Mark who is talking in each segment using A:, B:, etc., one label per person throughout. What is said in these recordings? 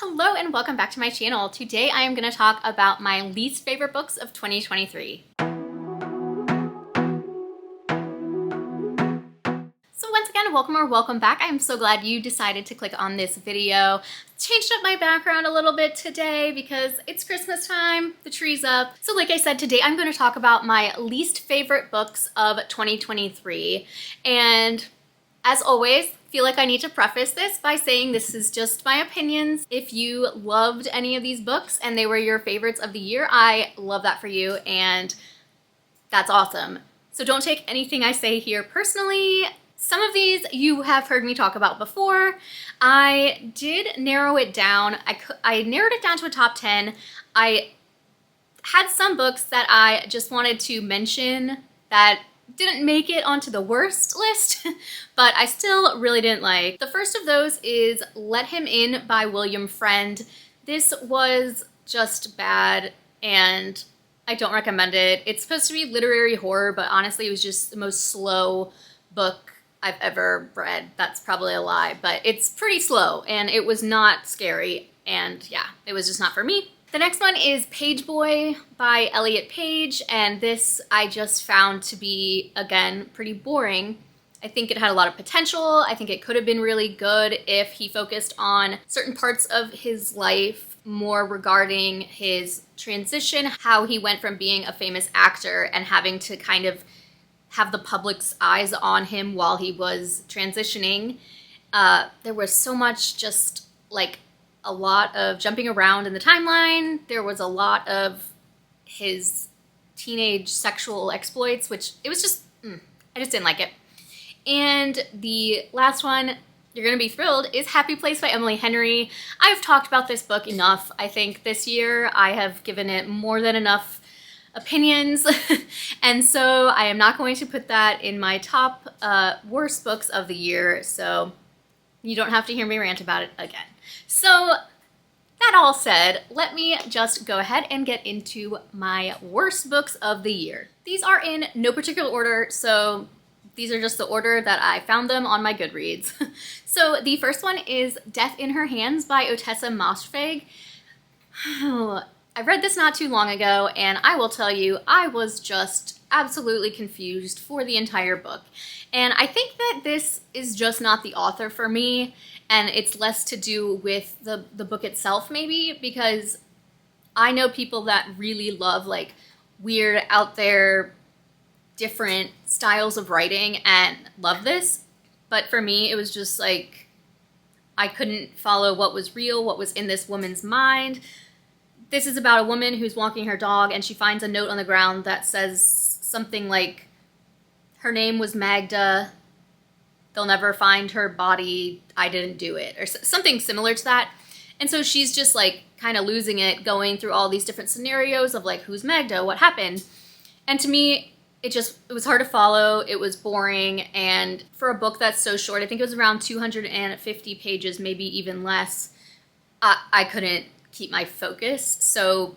A: Hello and welcome back to my channel. Today I am going to talk about my least favorite books of 2023. So once again, welcome back. I'm so glad you decided to click on this video. Changed up my background a little bit today because it's Christmas time, the tree's up. So like I said, today I'm going to talk about my least favorite books of 2023. And as always, feel like I need to preface this by saying this is just my opinions. If you loved any of these books and they were your favorites of the year, I love that for you and that's awesome. So don't take anything I say here personally. Some of these you have heard me talk about before. I did narrow it down. I narrowed it down to a top 10. I had some books that I just wanted to mention that didn't make it onto the worst list, but I still really didn't like. The first of those is Let Him In by William Friend. This was just bad and I don't recommend it. It's supposed to be literary horror, but honestly it was just the most slow book I've ever read. That's probably a lie, but it's pretty slow and it was not scary and yeah, it was just not for me. The next one is Page Boy by Elliot Page, and this I just found to be, again, pretty boring. I think it had a lot of potential. I think it could have been really good if he focused on certain parts of his life more regarding his transition, how he went from being a famous actor and having to kind of have the public's eyes on him while he was transitioning. There was so much just like a lot of jumping around in the timeline. There was a lot of his teenage sexual exploits, which it was just, I just didn't like it. And the last one, you're gonna be thrilled, is Happy Place by Emily Henry. I've talked about this book enough. I think this year I have given it more than enough opinions. And so I am not going to put that in my top worst books of the year. So you don't have to hear me rant about it again. So that all said, let me just go ahead and get into my worst books of the year. These are in no particular order, so these are just the order that I found them on my Goodreads. So the first one is Death in Her Hands by Ottessa Moshfegh. I read this not too long ago, and I will tell you, I was just absolutely confused for the entire book. And I think that this is just not the author for me, and it's less to do with the book itself maybe, because I know people that really love like weird, out there, different styles of writing and love this. But for me, it was just like, I couldn't follow what was real, what was in this woman's mind. This is about a woman who's walking her dog and she finds a note on the ground that says something like, her name was Magda, they'll never find her body, I didn't do it, or something similar to that. And so she's just like kind of losing it, going through all these different scenarios of like, who's Magda, what happened? And to me, it was hard to follow, it was boring, and for a book that's so short, I think it was around 250 pages, maybe even less, I couldn't keep my focus. So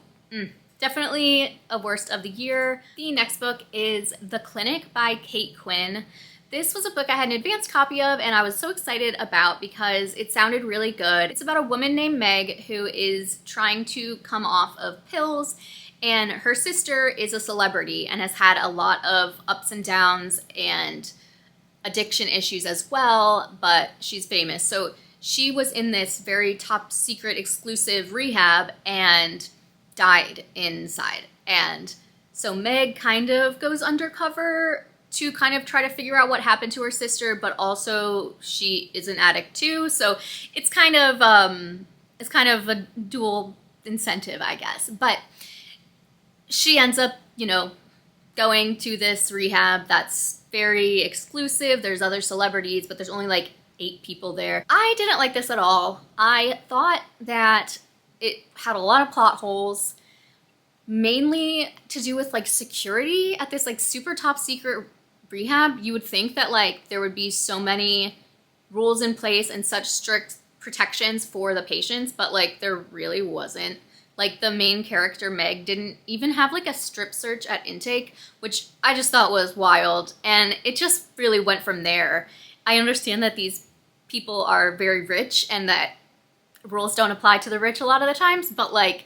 A: definitely a worst of the year. The next book is The Clinic by Kate Quinn. This was a book I had an advanced copy of and I was so excited about because it sounded really good. It's about a woman named Meg who is trying to come off of pills, and her sister is a celebrity and has had a lot of ups and downs and addiction issues as well, but she's famous. So she was in this very top secret exclusive rehab and died inside. And so Meg kind of goes undercover to kind of try to figure out what happened to her sister, but also she is an addict too. So it's kind of a dual incentive, I guess. But she ends up, going to this rehab that's very exclusive. There's other celebrities, but there's only like 8 people there. I didn't like this at all. I thought that it had a lot of plot holes, mainly to do with like security at this like super top secret rehab. You would think that like there would be so many rules in place and such strict protections for the patients, but like there really wasn't. Like the main character, Meg, didn't even have like a strip search at intake, which I just thought was wild. And it just really went from there. I understand that these people are very rich and that rules don't apply to the rich a lot of the times, but like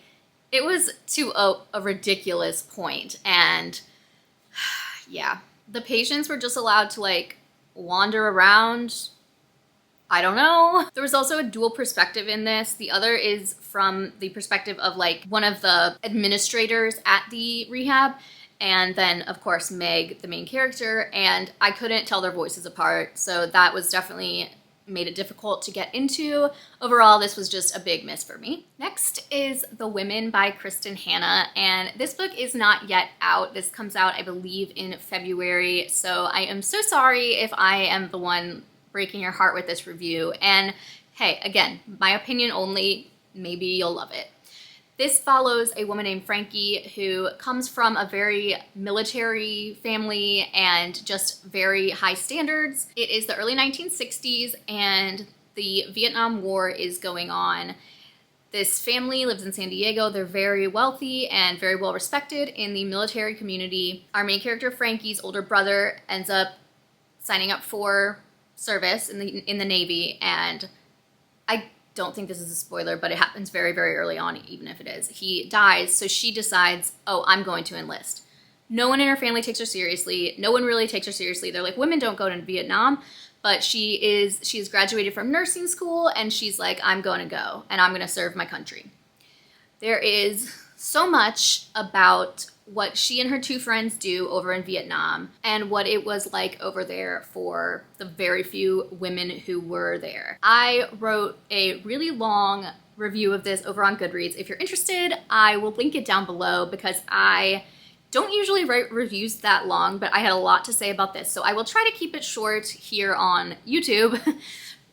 A: it was to a ridiculous point. And yeah, the patients were just allowed to like wander around. I don't know. There was also a dual perspective in this. The other is from the perspective of like one of the administrators at the rehab, and then of course Meg, the main character, and I couldn't tell their voices apart, so that was definitely made it difficult to get into. Overall, this was just a big miss for me. Next is The Women by Kristen Hanna, and this book is not yet out. This comes out, I believe, in February, so I am so sorry if I am the one breaking your heart with this review. And hey, again, my opinion only, maybe you'll love it. This follows a woman named Frankie who comes from a very military family and just very high standards. It is the early 1960s and the Vietnam War is going on. This family lives in San Diego. They're very wealthy and very well respected in the military community. Our main character, Frankie's older brother, ends up signing up for service in the Navy, and I don't think this is a spoiler, but it happens very, very early on, even if it is. He dies, so she decides, oh, I'm going to enlist. No one in her family takes her seriously. No one really takes her seriously. They're like, women don't go to Vietnam, but she is graduated from nursing school, and she's like, I'm going to go, and I'm going to serve my country. There is so much about what she and her two friends do over in Vietnam and what it was like over there for the very few women who were there. I wrote a really long review of this over on Goodreads. If you're interested, I will link it down below because I don't usually write reviews that long, but I had a lot to say about this, so I will try to keep it short here on YouTube.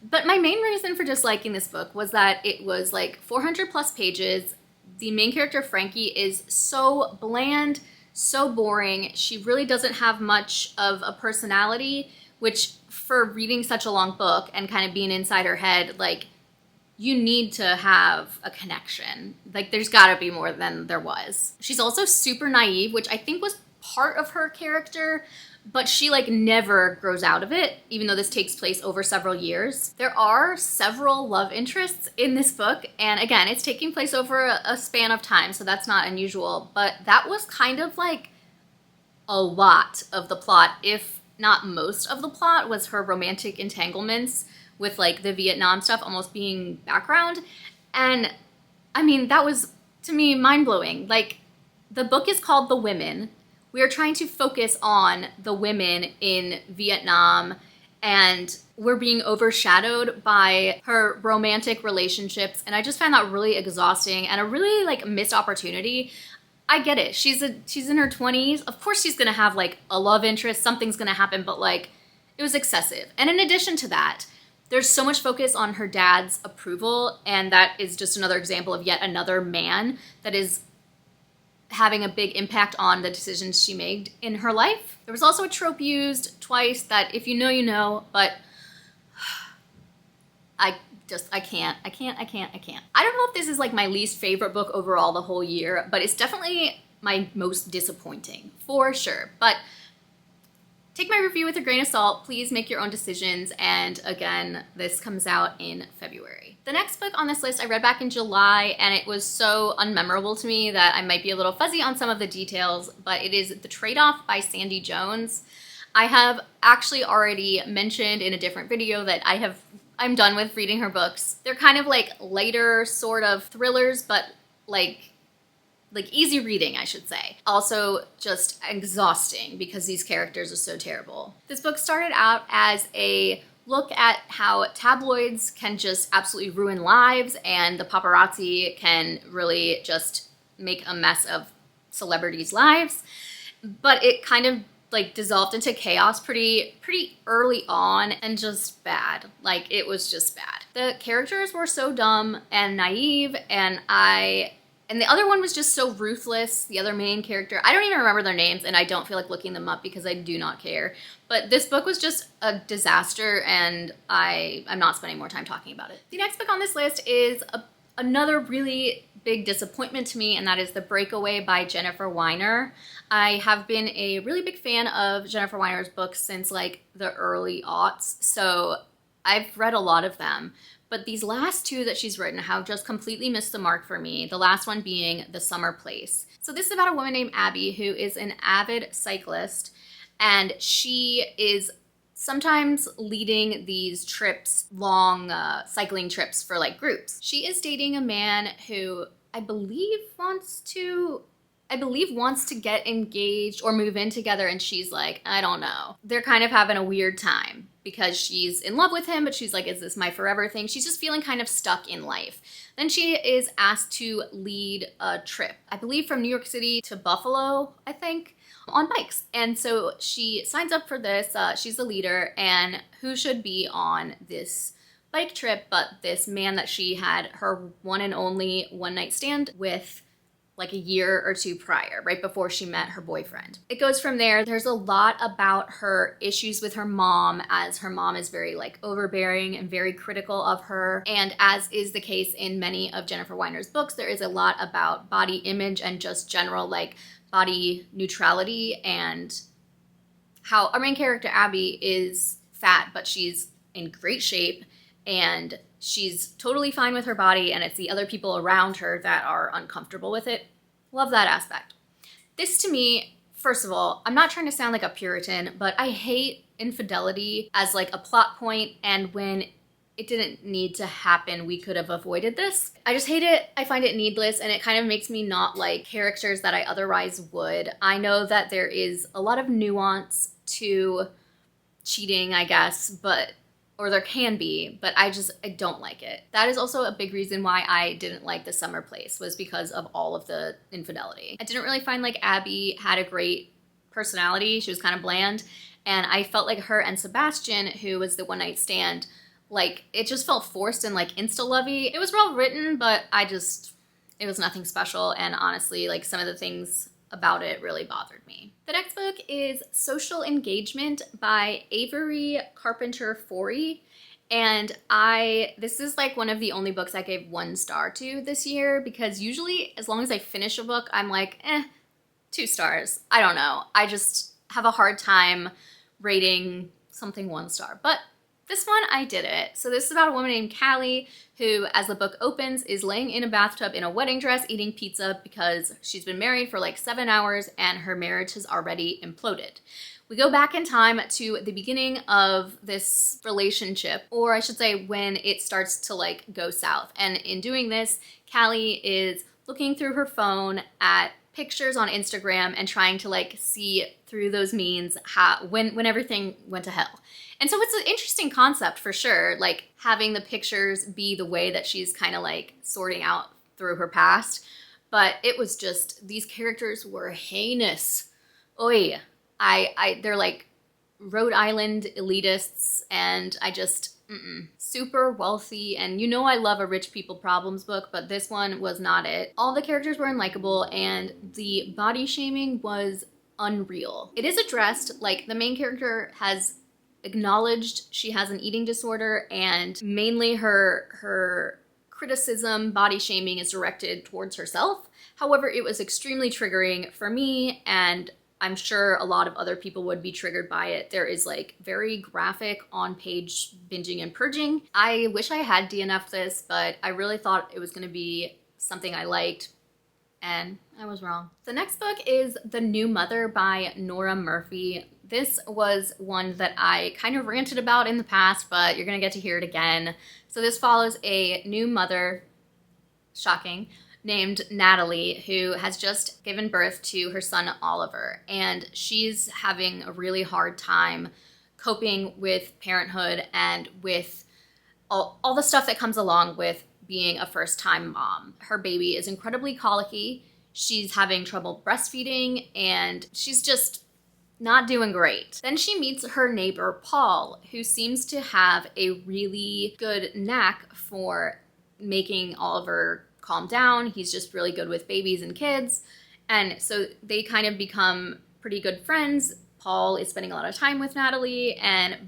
A: But my main reason for disliking this book was that it was like 400 plus pages. The main character, Frankie, is so bland, so boring. She really doesn't have much of a personality, which for reading such a long book and kind of being inside her head, like, you need to have a connection. Like, there's gotta be more than there was. She's also super naive, which I think was part of her character, but she like never grows out of it, even though this takes place over several years. There are several love interests in this book, and again, it's taking place over a span of time, so that's not unusual, but that was kind of like a lot of the plot, if not most of the plot, was her romantic entanglements with like the Vietnam stuff almost being background. And I mean, that was, to me, mind-blowing. Like, the book is called The Women. We are trying to focus on the women in Vietnam, and we're being overshadowed by her romantic relationships, and I just found that really exhausting and a really like missed opportunity. I get it. She's in her 20s. Of course she's gonna have like a love interest, something's gonna happen, but like it was excessive. And in addition to that, there's so much focus on her dad's approval, and that is just another example of yet another man that is having a big impact on the decisions she made in her life. There was also a trope used twice that if you know, you know, but I can't. I don't know if this is like my least favorite book overall the whole year, but it's definitely my most disappointing, for sure. But take my review with a grain of salt. Please make your own decisions. And again, this comes out in February. The next book on this list I read back in July, and it was so unmemorable to me that I might be a little fuzzy on some of the details, but it is The Tradeoff by Sandy Jones. I have actually already mentioned in a different video that I'm done with reading her books. They're kind of like lighter sort of thrillers, but like easy reading, I should say. Also just exhausting because these characters are so terrible. This book started out as a look at how tabloids can just absolutely ruin lives, and the paparazzi can really just make a mess of celebrities' lives. But it kind of like dissolved into chaos pretty early on, and just bad. Like, it was just bad. The characters were so dumb and naive, and the other one was just so ruthless, the other main character. I don't even remember their names, and I don't feel like looking them up because I do not care. But this book was just a disaster, and I'm not spending more time talking about it. The next book on this list is another really big disappointment to me, and that is The Breakaway by Jennifer Weiner. I have been a really big fan of Jennifer Weiner's books since like the early aughts, so I've read a lot of them. but these last two that she's written have just completely missed the mark for me. The last one being The Summer Place. So this is about a woman named Abby who is an avid cyclist, and she is sometimes leading these trips, long cycling trips for like groups. She is dating a man who I believe wants to get engaged or move in together, and she's like, I don't know. They're kind of having a weird time because she's in love with him, but she's like, is this my forever thing? She's just feeling kind of stuck in life. Then she is asked to lead a trip, I believe from New York City to Buffalo, I think, on bikes. And so she signs up for this. She's the leader, and who should be on this bike trip but this man that she had her one and only one night stand with like a year or two prior, right before she met her boyfriend. It goes from there. There's a lot about her issues with her mom, as her mom is very like overbearing and very critical of her. And as is the case in many of Jennifer Weiner's books, there is a lot about body image and just general like body neutrality, and how our main character Abby is fat, but she's in great shape and she's totally fine with her body, and it's the other people around her that are uncomfortable with it. Love that aspect. This to me, first of all, I'm not trying to sound like a Puritan, but I hate infidelity as like a plot point, and when it didn't need to happen, we could have avoided this. I just hate it. I find it needless, and it kind of makes me not like characters that I otherwise would. I know that there is a lot of nuance to cheating, I guess, or there can be, but I don't like it. That is also a big reason why I didn't like The Summer Place, was because of all of the infidelity. I didn't really find like Abby had a great personality. She was kind of bland, and I felt like her and Sebastian, who was the one night stand, like it just felt forced and like insta-lovey. It was well written, but it was nothing special, and honestly, like some of the things about it really bothered me. The next book is Social Engagement by Avery Carpenter Forey. And this is like one of the only books I gave 1 star to this year, because usually as long as I finish a book, I'm like, 2 stars. I don't know. I just have a hard time rating something 1 star. But this one, I did it. So this is about a woman named Callie who, as the book opens, is laying in a bathtub in a wedding dress eating pizza because she's been married for like 7 hours and her marriage has already imploded. We go back in time to the beginning of this relationship, or I should say when it starts to like go south. And in doing this, Callie is looking through her phone at pictures on Instagram and trying to like see through those means when everything went to hell. And so it's an interesting concept for sure, like having the pictures be the way that she's kind of like sorting out through her past. But it was just, these characters were heinous. Oy. They're like Rhode Island elitists, and I just, super wealthy, and you know I love a rich people problems book, but this one was not it. All the characters were unlikable, and the body shaming was unreal. It is addressed, like the main character has acknowledged she has an eating disorder, and mainly her criticism, body shaming, is directed towards herself. However, it was extremely triggering for me, and I'm sure a lot of other people would be triggered by it. There is like very graphic on-page binging and purging. I wish I had DNF'd this, but I really thought it was going to be something I liked, and I was wrong. The next book is The New Mother by Nora Murphy. This was one that I kind of ranted about in the past, but you're going to get to hear it again. So this follows a new mother, shocking, named Natalie, who has just given birth to her son Oliver, and she's having a really hard time coping with parenthood and with all the stuff that comes along with being a first-time mom. Her baby is incredibly colicky, she's having trouble breastfeeding, and she's just not doing great. Then she meets her neighbor Paul, who seems to have a really good knack for making Oliver calm down. He's just really good with babies and kids. And so they kind of become pretty good friends. Paul is spending a lot of time with Natalie,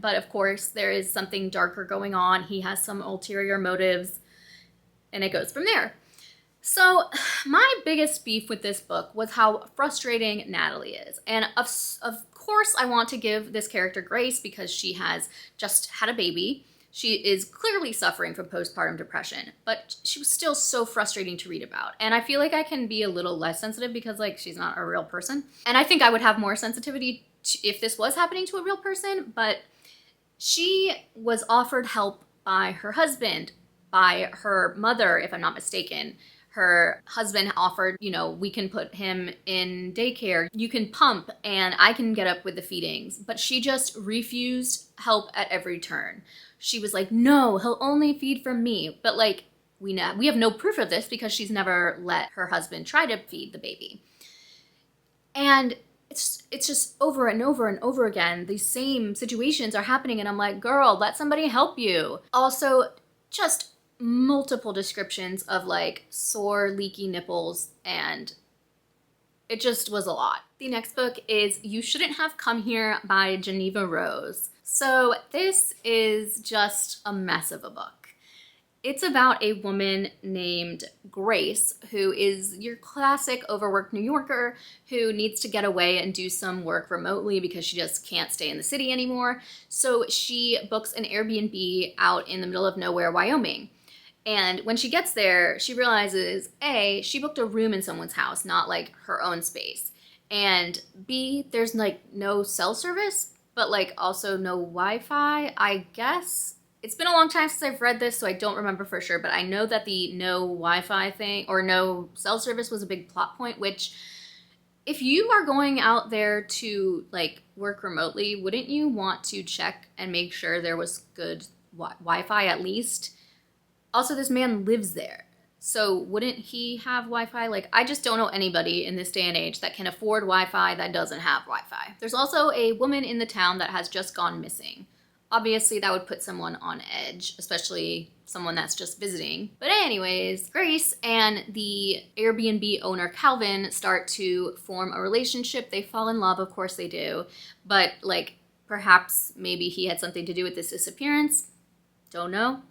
A: but of course there is something darker going on. He has some ulterior motives, and it goes from there. So my biggest beef with this book was how frustrating Natalie is. And of course I want to give this character grace because she has just had a baby. She is clearly suffering from postpartum depression, but she was still so frustrating to read about. And I feel like I can be a little less sensitive because like she's not a real person. And I think I would have more sensitivity if this was happening to a real person, but she was offered help by her husband, by her mother, if I'm not mistaken. Her husband offered, you know, we can put him in daycare, you can pump, and I can get up with the feedings. But she just refused help at every turn. She was like, no, he'll only feed from me. But like, we have no proof of this because she's never let her husband try to feed the baby. And it's just over and over and over again, these same situations are happening, and I'm like, girl, let somebody help you. Also, just multiple descriptions of like sore, leaky nipples, and it just was a lot. The next book is You Shouldn't Have Come Here by Geneva Rose. So this is just a mess of a book. It's about a woman named Grace, who is your classic overworked New Yorker who needs to get away and do some work remotely because she just can't stay in the city anymore. So she books an Airbnb out in the middle of nowhere, Wyoming. And when she gets there, she realizes, A, she booked a room in someone's house, not like her own space. And B, there's like no cell service, but like also no Wi-Fi, I guess. It's been a long time since I've read this, so I don't remember for sure, but I know that the no Wi-Fi thing or no cell service was a big plot point, which if you are going out there to like work remotely, wouldn't you want to check and make sure there was good Wi-Fi at least? Also, this man lives there, so wouldn't he have Wi-Fi? Like, I just don't know anybody in this day and age that can afford Wi-Fi that doesn't have Wi-Fi. There's also a woman in the town that has just gone missing. Obviously, that would put someone on edge, especially someone that's just visiting. But anyways, Grace and the Airbnb owner, Calvin, start to form a relationship. They fall in love, of course they do. But like, perhaps maybe he had something to do with this disappearance. Don't know.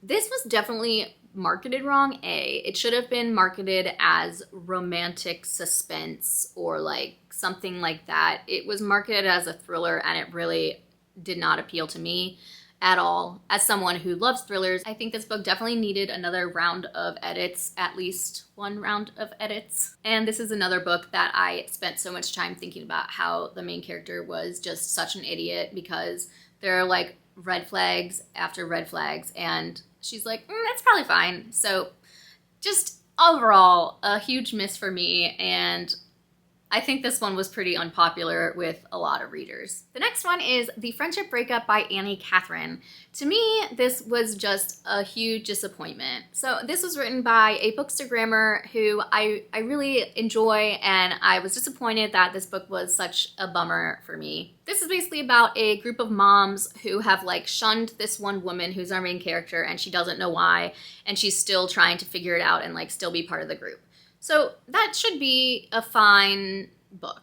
A: This was definitely marketed wrong. It should have been marketed as romantic suspense or like something like that. It was marketed as a thriller, and it really did not appeal to me at all. As someone who loves thrillers, I think this book definitely needed another round of edits, at least one round of edits. And this is another book that I spent so much time thinking about how the main character was just such an idiot, because there are like red flags after red flags, and she's like, that's probably fine. So just overall, a huge miss for me, and I think this one was pretty unpopular with a lot of readers. The next one is The Friendship Breakup by Annie Catherine. To me, this was just a huge disappointment. So this was written by a bookstagrammer who I really enjoy, and I was disappointed that this book was such a bummer for me. This is basically about a group of moms who have like shunned this one woman who's our main character, and she doesn't know why, and she's still trying to figure it out and like still be part of the group. So that should be a fine book,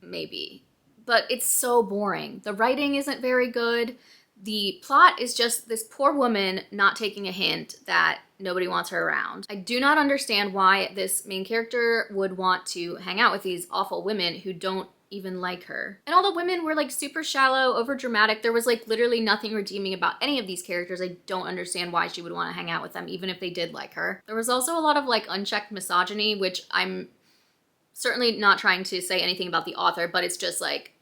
A: maybe, but it's so boring. The writing isn't very good. The plot is just this poor woman not taking a hint that nobody wants her around. I do not understand why this main character would want to hang out with these awful women who don't even like her. And all the women were like super shallow, over dramatic. There was like literally nothing redeeming about any of these characters. I don't understand why she would want to hang out with them, even if they did like her. There was also a lot of like unchecked misogyny, which I'm certainly not trying to say anything about the author, but it's just like,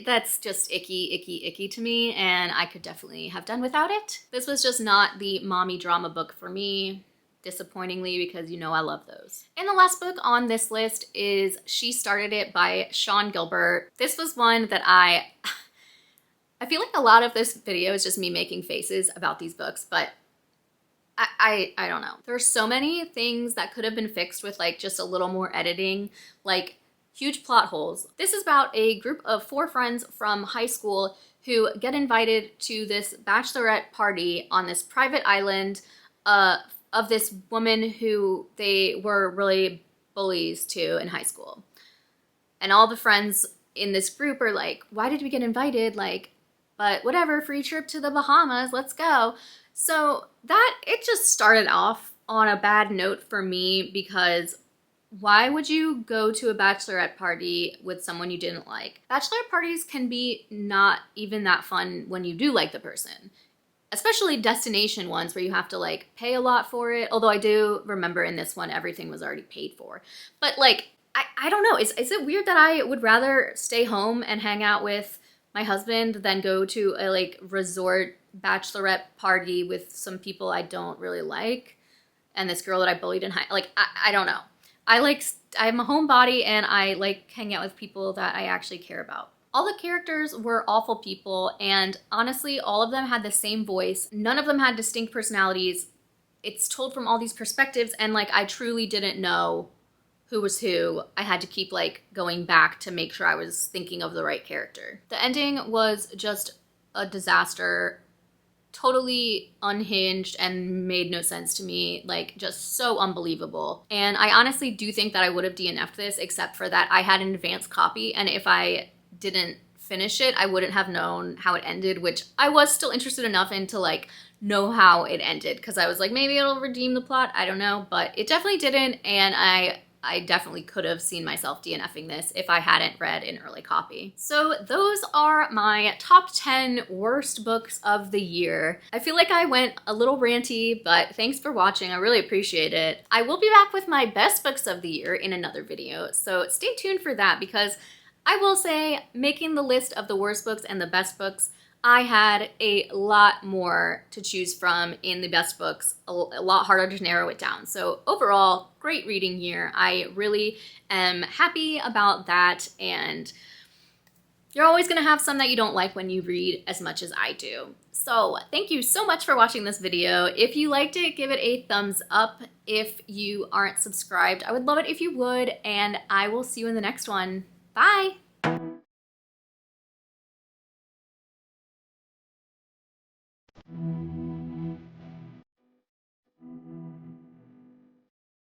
A: that's just icky to me, and I could definitely have done without it. This was just not the mommy drama book for me, disappointingly, because you know I love those. And the last book on this list is She Started It by Sean Gilbert. This was one that I feel like a lot of this video is just me making faces about these books, but I don't know. There are so many things that could have been fixed with like just a little more editing, like huge plot holes. This is about a group of 4 friends from high school who get invited to this bachelorette party on this private island of this woman who they were really bullies to in high school. And all the friends in this group are like, why did we get invited? Like, but whatever, free trip to the Bahamas, let's go. So it just started off on a bad note for me, because why would you go to a bachelorette party with someone you didn't like? Bachelorette parties can be not even that fun when you do like the person. especially destination ones where you have to like pay a lot for it. Although I do remember in this one, everything was already paid for. But like, I don't know. Is it weird that I would rather stay home and hang out with my husband than go to a like resort bachelorette party with some people I don't really like and this girl that I bullied in high, like, I don't know. I'm a homebody and I like hang out with people that I actually care about. All the characters were awful people, and honestly, all of them had the same voice. None of them had distinct personalities. It's told from all these perspectives, and like, I truly didn't know who was who. I had to keep like going back to make sure I was thinking of the right character. The ending was just a disaster, totally unhinged and made no sense to me, like just so unbelievable. And I honestly do think that I would have DNF'd this, except for that I had an advanced copy, and if I didn't finish it, I wouldn't have known how it ended, which I was still interested enough in to like know how it ended, because I was like, maybe it'll redeem the plot, I don't know, but it definitely didn't, and I definitely could have seen myself DNFing this if I hadn't read an early copy. So those are my top 10 worst books of the year. I feel like I went a little ranty, but thanks for watching. I really appreciate it. I will be back with my best books of the year in another video, so stay tuned for that, because I will say, making the list of the worst books and the best books, I had a lot more to choose from in the best books, a lot harder to narrow it down. So overall, great reading year. I really am happy about that, and you're always gonna have some that you don't like when you read as much as I do. So thank you so much for watching this video. If you liked it, give it a thumbs up. If you aren't subscribed, I would love it if you would, and I will see you in the next one. Bye!